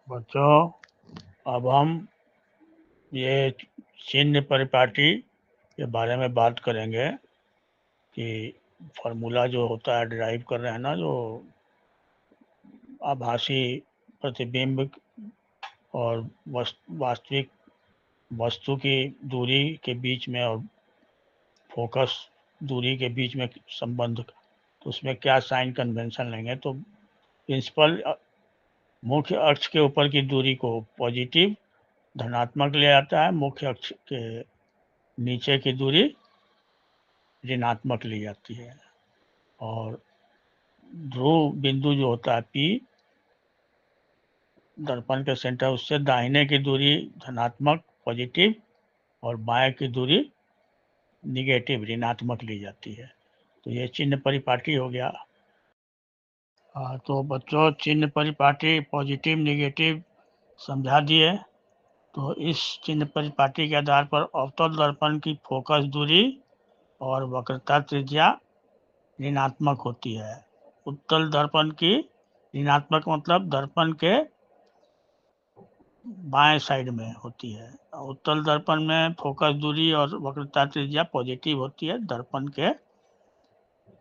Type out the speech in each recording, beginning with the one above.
बच्चों, अब हम ये चिन्ह परिपाटी के बारे में बात करेंगे कि फार्मूला जो होता है डिराइव कर रहे हैं ना, जो आभासी प्रतिबिंब और वास्तविक वस्तु की दूरी के बीच में और फोकस दूरी के बीच में संबंध, तो उसमें क्या साइन कन्वेंशन लेंगे। तो प्रिंसिपल मुख्य अक्ष के ऊपर की दूरी को पॉजिटिव धनात्मक ले आता है, मुख्य अक्ष के नीचे की दूरी ऋणात्मक ली जाती है। और ध्रुव बिंदु जो होता है P दर्पण के सेंटर, उससे दाहिने की दूरी धनात्मक पॉजिटिव और बाएं की दूरी निगेटिव ऋणात्मक ली जाती है। तो ये चिन्ह परिपाटी हो गया। तो बच्चों, चिन्ह परिपाटी पॉजिटिव निगेटिव समझा दिए। तो इस चिन्ह परिपाटी के आधार पर अवतल दर्पण की फोकस दूरी और वक्रता त्रिज्या ऋणात्मक होती है। उत्तल दर्पण की ऋणात्मक मतलब दर्पण के बाएं साइड में होती है। उत्तल दर्पण में फोकस दूरी और वक्रता त्रिज्या पॉजिटिव होती है, दर्पण के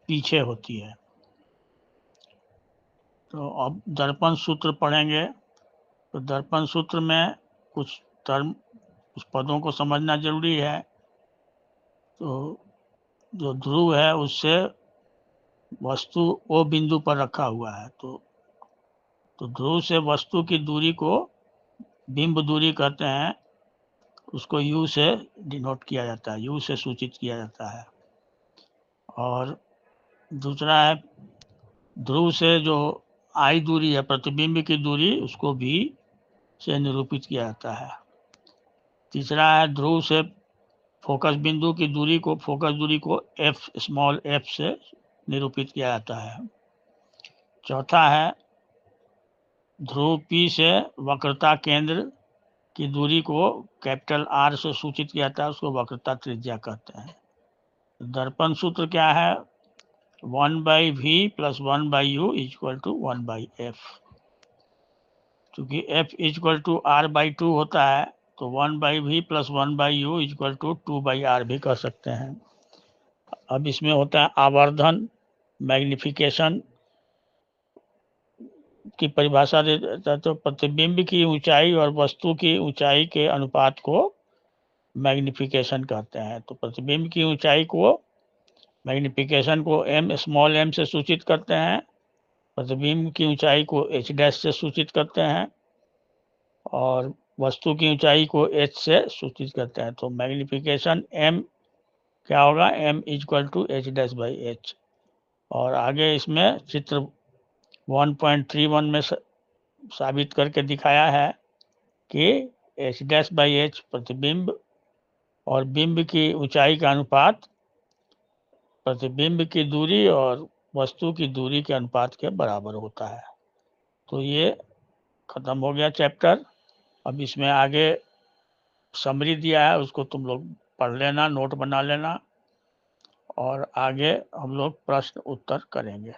पीछे होती है। तो अब दर्पण सूत्र पढ़ेंगे। तो दर्पण सूत्र में कुछ टर्म, कुछ पदों को समझना जरूरी है। तो जो ध्रुव है उससे वस्तु ओ बिंदु पर रखा हुआ है, तो ध्रुव से वस्तु की दूरी को बिंब दूरी कहते हैं। उसको U से डिनोट किया जाता है, U से सूचित किया जाता है। और दूसरा है ध्रुव से जो I दूरी है, प्रतिबिंब की दूरी, उसको V से निरूपित किया जाता है। तीसरा है ध्रुव से फोकस बिंदु की दूरी को, फोकस दूरी को F स्मॉल f से निरूपित किया जाता है। चौथा है ध्रुव P से वक्रता केंद्र की दूरी को कैपिटल R से सूचित किया जाता है, उसको वक्रता त्रिज्या कहते हैं। दर्पण सूत्र क्या है? 1/v + 1/u = 1/f। चूंकि f = r/2 होता है, तो 1/v + 1/u = 2/r भी कह सकते हैं। अब इसमें होता है आवर्धन, मैग्निफिकेशन की परिभाषा देता है। तो प्रतिबिंब की ऊंचाई और वस्तु की ऊंचाई के अनुपात को मैग्निफिकेशन कहते हैं। तो प्रतिबिंब की ऊंचाई को, मैग्निफिकेशन को स्मॉल m से सूचित करते हैं, प्रतिबिंब की ऊंचाई को h' से सूचित करते हैं और वस्तु की ऊंचाई को h से सूचित करते हैं। तो मैग्निफिकेशन m क्या होगा? m = h'/h। और आगे इसमें चित्र 1.31 में साबित करके दिखाया है कि h'/h प्रतिबिंब और बिंब की ऊंचाई का अनुपात प्रतिबिंब की दूरी और वस्तु की दूरी के अनुपात के बराबर होता है। तो ये खत्म हो गया चैप्टर। अब इसमें आगे समरी दिया है, उसको तुम लोग पढ़ लेना, नोट बना लेना और आगे हम लोग प्रश्न उत्तर करेंगे।